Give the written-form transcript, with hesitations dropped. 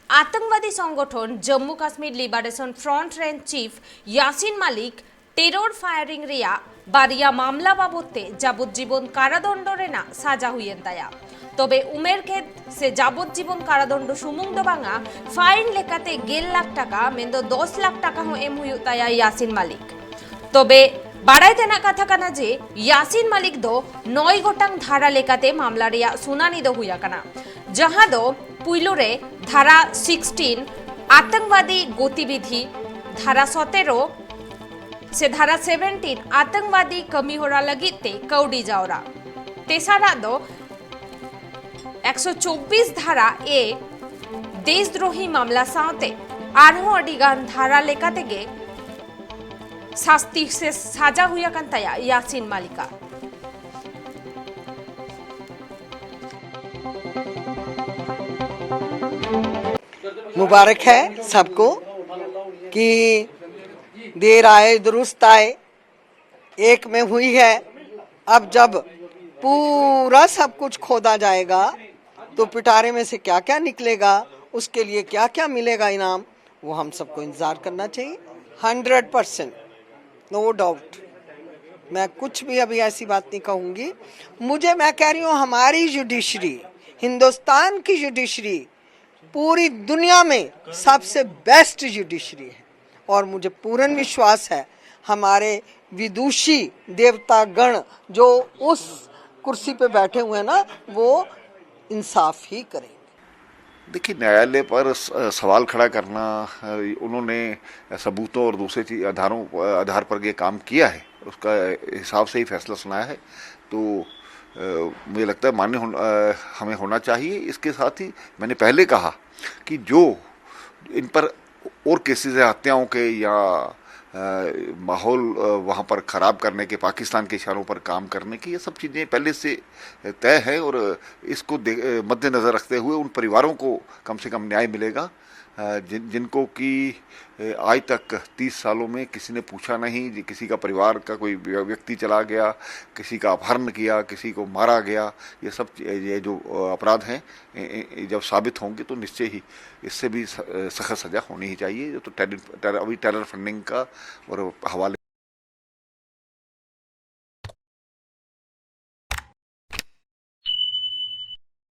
আতঙ্কবাদী সংগঠন Jammu Kashmir liberation front রেঞ্জ chief Yasin Malik terror firing রিয়া বারিয়া মামলা বাবদতে যাবজ্জীবন কারাদণ্ড রেনা সাজা হুইয়েন তায়া তবে উমের খেদ সে যাবজ্জীবন কারাদণ্ড সুমুংদ বাঙা ফাইন লেখাতে 1.5 লাখ টাকা মেন্দো 10 লাখ টাকা হো এম হুইউ তায়া ইয়াসিন মালিক তবে বাড়াই তেনা কথা কানা যে ইয়াসিন মালিক দো 9 गोटां धारा लेकाते मामला रिया सुनानी दो हुया कना जहां दो पुइलुरे धारा 16 आतंकवादी गतिविधि धारा 17 से धारा 17 आतंकवादी कमी होरा लगिते कौडी जाओरा तेसारा दो 124 धारा ए देशद्रोही मामला साथे आरहो अडिगान धारा लेकाते गे शास्ति से साजा हुआ कंताया यासीन मालिका मुबारक है सबको कि देर आए दुरुस्त आए एक में हुई है। अब जब पूरा सब कुछ खोदा जाएगा तो पिटारे में से क्या क्या निकलेगा, उसके लिए क्या क्या मिलेगा इनाम, वो हम सबको इंतजार करना चाहिए। 100% नो डाउट। मैं कुछ भी अभी ऐसी बात नहीं कहूँगी। मैं कह रही हूँ हमारी जुडिशरी, हिंदुस्तान की जुडिशरी पूरी दुनिया में सबसे बेस्ट जुडिशरी है और मुझे पूर्ण विश्वास है हमारे विदुषी देवता गण जो उस कुर्सी पे बैठे हुए हैं ना, वो इंसाफ ही करेंगे। देखिए, न्यायालय पर सवाल खड़ा करना, उन्होंने सबूतों और दूसरे आधार पर ये काम किया है, उसका हिसाब से ही फैसला सुनाया है, तो मुझे लगता है मान्य हमें होना चाहिए। इसके साथ ही मैंने पहले कहा कि जो इन पर और केसेस है हत्याओं के या माहौल वहाँ पर ख़राब करने के, पाकिस्तान के इशारों पर काम करने की, ये सब चीज़ें पहले से तय है और इसको मद्देनज़र रखते हुए उन परिवारों को कम से कम न्याय मिलेगा जिनको कि आज तक 30 सालों में किसी ने पूछा नहीं, किसी का परिवार का कोई व्यक्ति चला गया, किसी का अपहरण किया, किसी को मारा गया, ये सब ये जो अपराध हैं जब साबित होंगे तो निश्चय ही इससे भी सख्त सज़ा होनी ही चाहिए। तो अभी टेरर फंडिंग का और हवाले